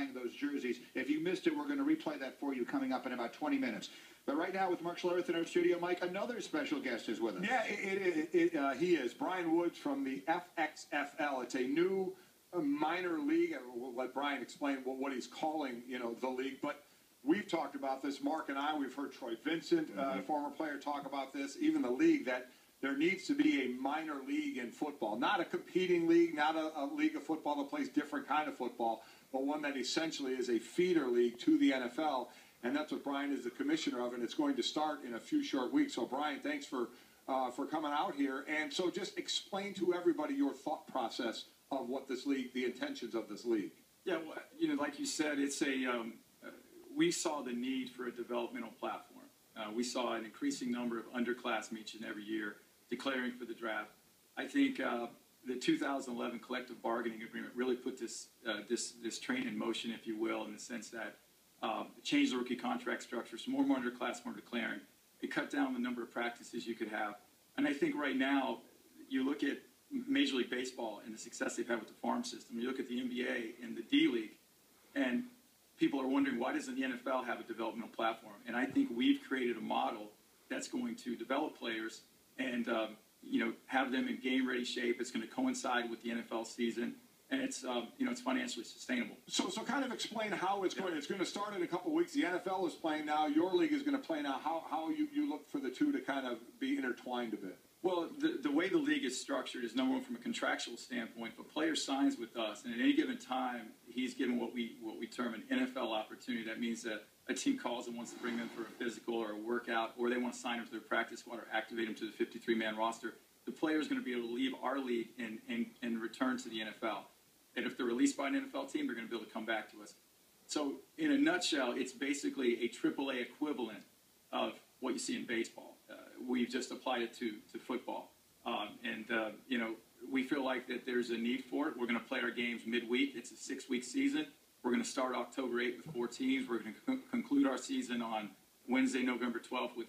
buying those jerseys. If you missed it, we're going to replay that for you coming up in about 20 minutes. But right now, with Mark Schlereth in our studio, Mike, another special guest is with us. Yeah, he is. Brian Woods from the FXFL. It's a new minor league. We'll let Brian explain what he's calling, the league. But we've talked about this, Mark and I. We've heard Troy Vincent, former player, talk about this. Even the league, that there needs to be a minor league in football. Not a competing league, not a league of football that plays different kind of football, but one that essentially is a feeder league to the NFL. And that's what Brian is the commissioner of, and it's going to start in a few short weeks. So, Brian, thanks for coming out here. And so just explain to everybody your thought process of what this league, the intentions of this league. Yeah, well, like you said, it's we saw the need for a developmental platform. We saw an increasing number of underclassmen each and every year declaring for the draft. I think the 2011 collective bargaining agreement really put this train in motion, if you will, in the sense that changed the rookie contract structure, so more underclassmen were declaring. It cut down the number of practices you could have. And I think right now, you look at Major League Baseball and the success they've had with the farm system. You look at the NBA and the D-League, and people are wondering, why doesn't the NFL have a developmental platform? And I think we've created a model that's going to develop players and have them in game-ready shape. It's going to coincide with the NFL season. And it's it's financially sustainable. So kind of explain how it's going. It's going to start in a couple of weeks. The NFL is playing now. Your league is going to play now. How you look for the two to kind of be intertwined a bit? Well, the way the league is structured is, number one, from a contractual standpoint. If a player signs with us, and at any given time he's given what we term an NFL opportunity. That means that a team calls and wants to bring them for a physical or a workout, or they want to sign him to their practice squad or activate him to the 53-man roster. The player is going to be able to leave our league and return to the NFL. And if they're released by an NFL team, they're going to be able to come back to us. So in a nutshell, it's basically a AAA equivalent of what you see in baseball. We've just applied it to football. We feel like that there's a need for it. We're going to play our games midweek. It's a 6-week season. We're going to start October 8th with 4 teams. We're going to conclude our season on Wednesday, November 12th, with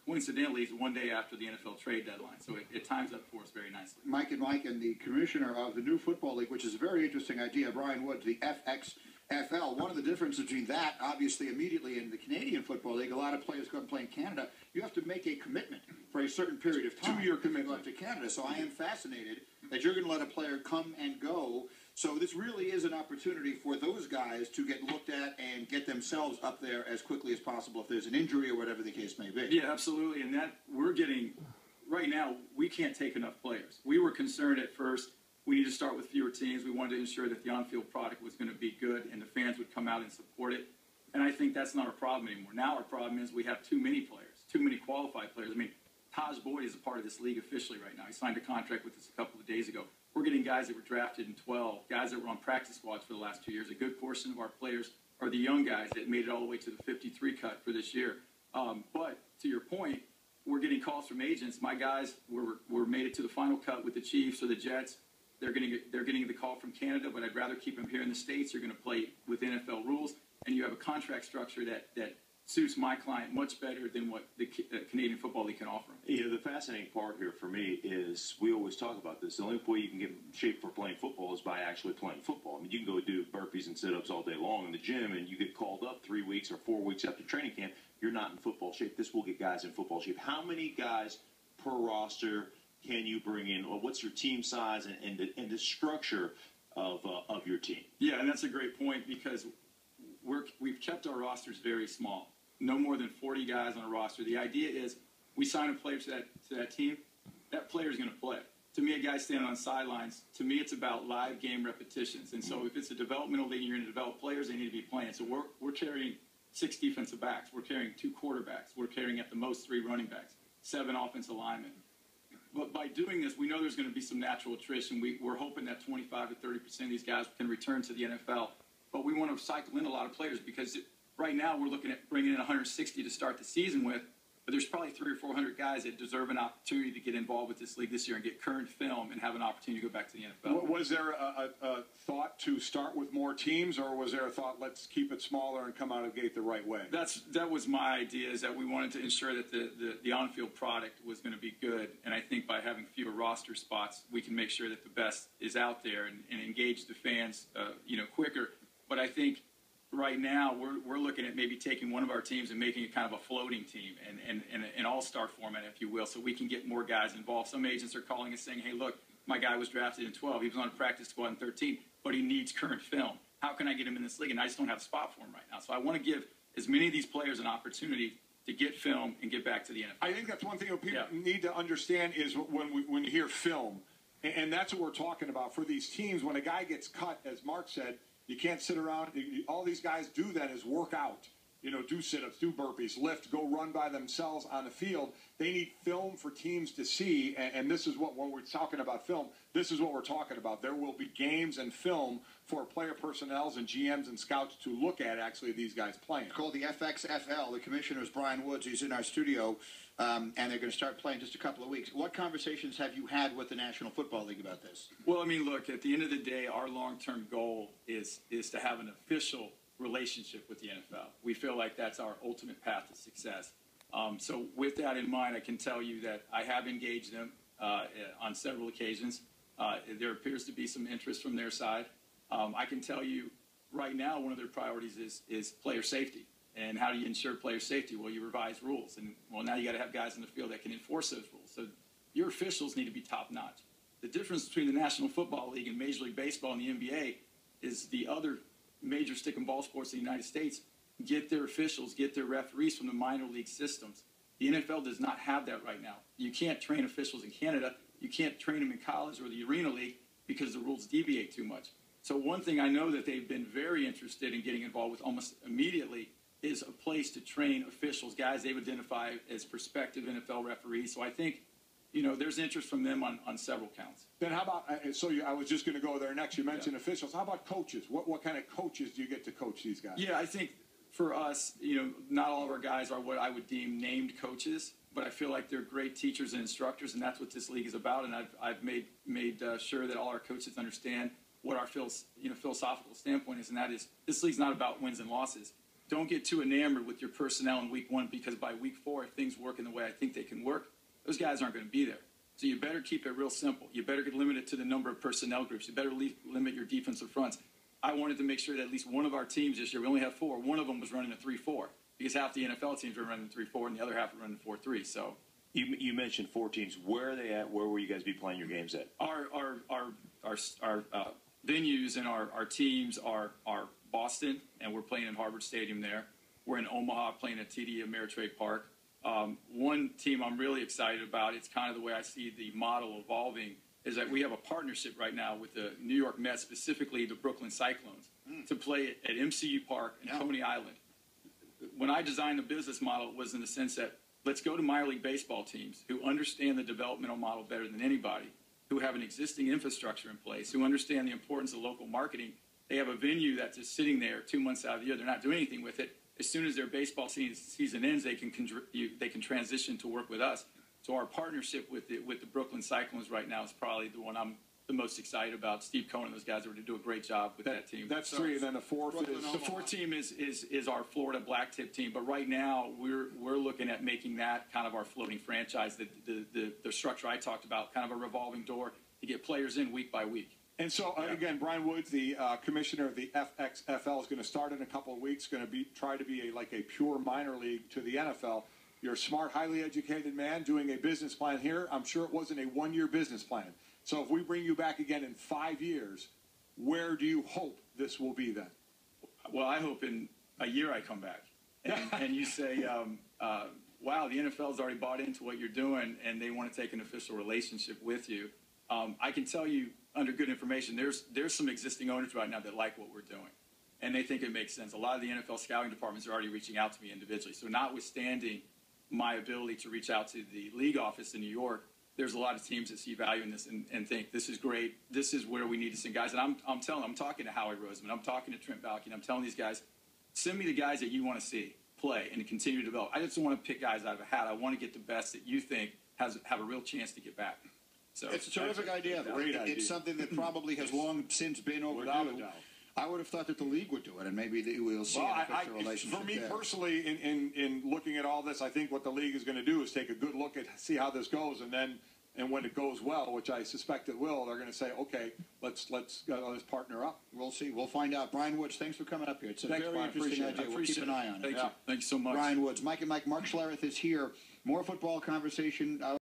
coincidentally is one day after the NFL trade deadline. So it times up for us very nicely. Mike and the commissioner of the new football league, which is a very interesting idea, Brian Woods, the FXFL. One of the differences between that, obviously, immediately in the Canadian Football League, a lot of players go and play in Canada. You have to make a commitment for a certain period of time. 2-year commitment to Canada. So I am fascinated that you're going to let a player come and go. So this really is an opportunity for those guys to get looked at and get themselves up there as quickly as possible if there's an injury or whatever the case may be. Yeah, absolutely. And that we're getting, right now, we can't take enough players. We were concerned at first, we need to start with fewer teams. We wanted to ensure that the on-field product was going to be good and the fans would come out and support it. And I think that's not our problem anymore. Now our problem is we have too many players, too many qualified players. I mean, Tajh Boyd is a part of this league officially right now. He signed a contract with us a couple of days ago. We're getting guys that were drafted in 12, guys that were on practice squads for the last 2 years. A good portion of our players are the young guys that made it all the way to the 53 cut for this year. But to your point, we're getting calls from agents. My guys were made it to the final cut with the Chiefs or the Jets. They're getting the call from Canada, but I'd rather keep them here in the States. You're going to play with NFL rules, and you have a contract structure that suits my client much better than what the Canadian Football League can offer them. The fascinating part here for me is we always talk about this. The only way you can get in shape for playing football is by actually playing football. I mean, you can go do burpees and sit-ups all day long in the gym, and you get called up 3 weeks or 4 weeks after training camp. You're not in football shape. This will get guys in football shape. How many guys per roster can you bring in? Or what's your team size and the structure of your team? Yeah, and that's a great point because we've kept our rosters very small. No more than 40 guys on a roster. The idea is we sign a player to that team, that player is going to play. To me, a guy standing on sidelines, to me it's about live game repetitions. And so if it's a developmental league and you're going to develop players, they need to be playing. So we're carrying 6 defensive backs. We're carrying 2 quarterbacks. We're carrying at the most 3 running backs, 7 offensive linemen. But by doing this, we know there's going to be some natural attrition. We're hoping that 25 to 30% of these guys can return to the NFL. But we want to cycle in a lot of players because right now we're looking at bringing in 160 to start the season with. But there's probably 300 or 400 guys that deserve an opportunity to get involved with this league this year and get current film and have an opportunity to go back to the NFL. Was there a thought to start with more teams, or was there a thought, let's keep it smaller and come out of the gate the right way? That was my idea, is that we wanted to ensure that the on-field product was going to be good. And I think by having fewer roster spots, we can make sure that the best is out there and engage the fans quicker. But I think right now we're looking at maybe taking one of our teams and making it kind of a floating team and an all-star format, if you will, so we can get more guys involved. Some agents are calling us saying, hey, look, my guy was drafted in 12. He was on a practice squad in 13, but he needs current film. How can I get him in this league? And I just don't have a spot for him right now. So I want to give as many of these players an opportunity to get film and get back to the NFL. I think that's one thing that people need to understand is when you hear film, and that's what we're talking about for these teams. When a guy gets cut, as Mark said, you can't sit around. All these guys do then is work out. Do sit-ups, do burpees, lift, go run by themselves on the field. They need film for teams to see, and this is when we're talking about film, this is what we're talking about. There will be games and film for player personnels and GMs and scouts to look at, actually, these guys playing. It's called the FXFL. The commissioner is Brian Woods. He's in our studio, and they're going to start playing just a couple of weeks. What conversations have you had with the National Football League about this? Well, I mean, look, at the end of the day, our long-term goal is to have an official relationship with the NFL. We feel like that's our ultimate path to success. So with that in mind, I can tell you that I have engaged them on several occasions. There appears to be some interest from their side. I can tell you right now one of their priorities is player safety. And how do you ensure player safety? Well, you revise rules. And, well, now you got to have guys in the field that can enforce those rules. So your officials need to be top-notch. The difference between the National Football League and Major League Baseball and the NBA is the other major stick and ball sports in the United States get their officials, get their referees from the minor league systems. The NFL does not have that right now. You can't train officials in Canada. You can't train them in college or the Arena League because the rules deviate too much. So one thing I know that they've been very interested in getting involved with almost immediately is a place to train officials, guys they've identified as prospective NFL referees. So I think, there's interest from them on several counts. Then how about, I was just going to go there next. You mentioned officials. How about coaches? What kind of coaches do you get to coach these guys? Yeah, I think for us, not all of our guys are what I would deem named coaches, but I feel like they're great teachers and instructors, and that's what this league is about. And I've made sure that all our coaches understand what our philosophical standpoint is, and that is this league's not about wins and losses. Don't get too enamored with your personnel in week 1 because by week 4, if things work in the way I think they can work, those guys aren't going to be there. So you better keep it real simple. You better get limited to the number of personnel groups. You better limit your defensive fronts. I wanted to make sure that at least one of our teams this year, we only have 4, one of them was running a 3-4 because half the NFL teams were running 3-4 and the other half were running 4-3. So you mentioned 4 teams. Where are they at? Where will you guys be playing your games at? Our venues and our teams are Boston, and we're playing in Harvard Stadium there. We're in Omaha playing at TD Ameritrade Park. One team I'm really excited about, it's kind of the way I see the model evolving, is that we have a partnership right now with the New York Mets, specifically the Brooklyn Cyclones, to play at MCU Park in Coney Island. When I designed the business model, it was in the sense that let's go to minor league baseball teams who understand the developmental model better than anybody, who have an existing infrastructure in place, who understand the importance of local marketing. They have a venue that's just sitting there 2 months out of the year. They're not doing anything with it. As soon as their baseball season ends, they can transition to work with us. So our partnership with the Brooklyn Cyclones right now is probably the one I'm the most excited about. Steve Cohen and those guys are going to do a great job with that team. That's 3, and then the 4th is the 4th team is our Florida Blacktip team. But right now we're looking at making that kind of our floating franchise. The structure I talked about, kind of a revolving door to get players in week by week. And so, again, Brian Woods, the commissioner of the FXFL, is going to start in a couple of weeks, going to try to be like a pure minor league to the NFL. You're a smart, highly educated man doing a business plan here. I'm sure it wasn't a 1-year business plan. So if we bring you back again in 5 years, where do you hope this will be then? Well, I hope in a year I come back. And you say, wow, the NFL's already bought into what you're doing, and they want to take an official relationship with you. I can tell you, under good information, there's some existing owners right now that like what we're doing, and they think it makes sense. A lot of the NFL scouting departments are already reaching out to me individually. So notwithstanding my ability to reach out to the league office in New York, there's a lot of teams that see value in this and think this is great. This is where we need to send guys. And I'm talking to Howie Roseman. I'm talking to Trent Baalke. I'm telling these guys, send me the guys that you want to see play and to continue to develop. I just don't want to pick guys out of a hat. I want to get the best that you think have a real chance to get back. So it's a terrific idea. Great idea. It's something that probably has long since been overdue. Without a doubt. I would have thought that the league would do it, and maybe we'll see an official relationship. For me personally, in looking at all this, I think what the league is going to do is take a good look at see how this goes, and then And when it goes well, which I suspect it will, they're going to say, okay, let's partner up. We'll see. We'll find out. Brian Woods, thanks for coming up here. It's a Thanks, very Brian. interesting Appreciate it. idea. We'll keep an eye on it. Thank you. Thank you so much. Brian Woods. Mike and Mike, Mark Schlereth is here. More football conversation.